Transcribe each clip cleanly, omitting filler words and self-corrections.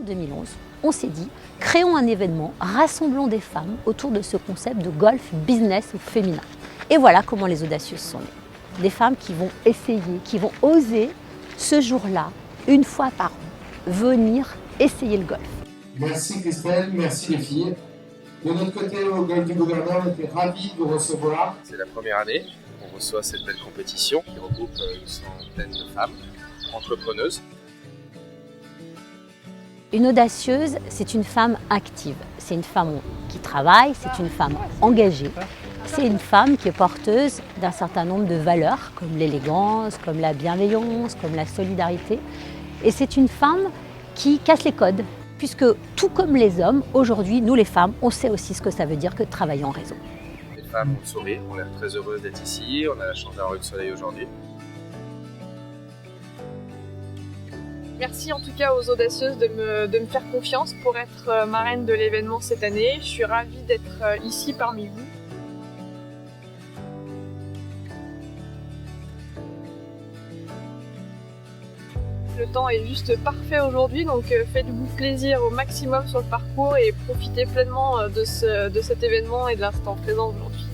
2011, on s'est dit, créons un événement, rassemblons des femmes autour de ce concept de golf business au féminin. Et voilà comment les Audacieuses sont nées. Des femmes qui vont essayer, qui vont oser ce jour-là, une fois par an, venir essayer le golf. Merci Christelle, merci les filles. De notre côté, au Golf du Gouverneur, on était ravis de vous recevoir. C'est la première année qu'on reçoit cette belle compétition qui regroupe une centaine de femmes entrepreneuses. Une audacieuse, c'est une femme active, c'est une femme qui travaille, c'est une femme engagée, c'est une femme qui est porteuse d'un certain nombre de valeurs comme l'élégance, comme la bienveillance, comme la solidarité. Et c'est une femme qui casse les codes, puisque tout comme les hommes, aujourd'hui, nous les femmes, on sait aussi ce que ça veut dire que de travailler en réseau. Les femmes ont le sourire, on est très heureuses d'être ici, on a la chance d'avoir eu le soleil aujourd'hui. Merci en tout cas aux Audacieuses de me faire confiance pour être marraine de l'événement cette année. Je suis ravie d'être ici parmi vous. Le temps est juste parfait aujourd'hui, donc faites-vous plaisir au maximum sur le parcours et profitez pleinement de cet événement et de l'instant présent aujourd'hui.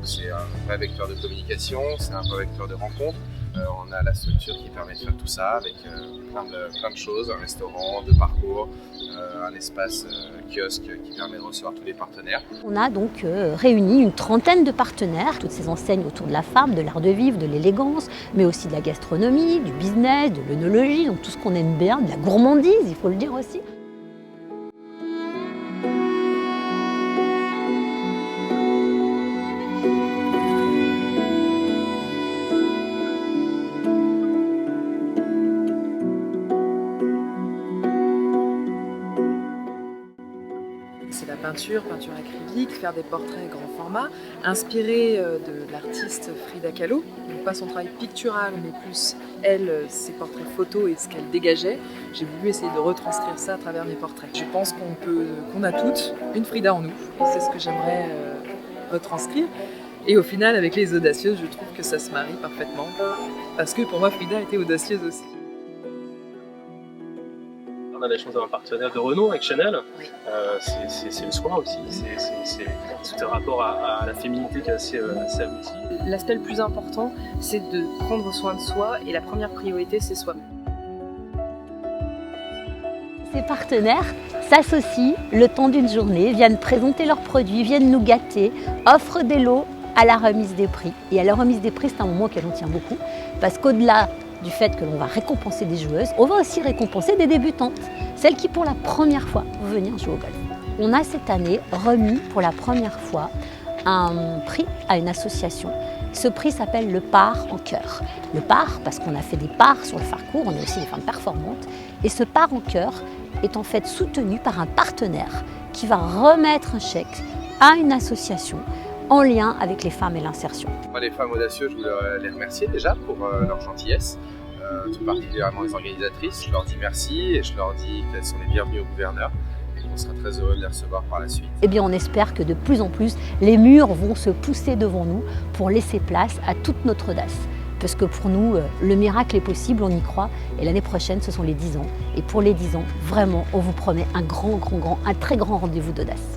C'est un vrai vecteur de communication, c'est un vrai vecteur de rencontre. On a la structure qui permet de faire tout ça avec plein de choses, un restaurant, de parcours, un espace kiosque qui permet de recevoir tous les partenaires. On a donc réuni une trentaine de partenaires, toutes ces enseignes autour de la femme, de l'art de vivre, de l'élégance, mais aussi de la gastronomie, du business, de l'œnologie, donc tout ce qu'on aime bien, de la gourmandise, il faut le dire aussi. C'est la peinture acrylique, faire des portraits grand format, inspiré de l'artiste Frida Kahlo. Donc pas son travail pictural, mais plus elle, ses portraits photos et ce qu'elle dégageait. J'ai voulu essayer de retranscrire ça à travers mes portraits. Je pense qu'on a toutes une Frida en nous, et c'est ce que j'aimerais retranscrire. Et au final, avec les Audacieuses, je trouve que ça se marie parfaitement, parce que pour moi, Frida était audacieuse aussi. On a la chance d'avoir un partenaire de renom avec Chanel. Oui. C'est le soin aussi, c'est tout un rapport à la féminité qui est assez abouti. L'aspect le plus important, c'est de prendre soin de soi et la première priorité, c'est soi-même. Ces partenaires s'associent le temps d'une journée, viennent présenter leurs produits, viennent nous gâter, offrent des lots à la remise des prix. Et à la remise des prix, c'est un moment auquel on tient beaucoup, parce qu'au-delà du fait que l'on va récompenser des joueuses, on va aussi récompenser des débutantes, celles qui pour la première fois vont venir jouer au golf. On a cette année remis pour la première fois un prix à une association. Ce prix s'appelle le Part en cœur. Le Part parce qu'on a fait des parts sur le parcours, on est aussi des femmes performantes, et ce Part en cœur est en fait soutenu par un partenaire qui va remettre un chèque à une association en lien avec les femmes et l'insertion. Moi, les femmes audacieuses, je voudrais les remercier déjà pour leur gentillesse, tout particulièrement les organisatrices. Je leur dis merci et je leur dis qu'elles sont les bienvenues au gouverneur et qu'on sera très heureux de les recevoir par la suite. Eh bien, on espère que de plus en plus, les murs vont se pousser devant nous pour laisser place à toute notre audace. Parce que pour nous, le miracle est possible, on y croit. Et l'année prochaine, ce sont les 10 ans. Et pour les 10 ans, vraiment, on vous promet un très grand rendez-vous d'audace.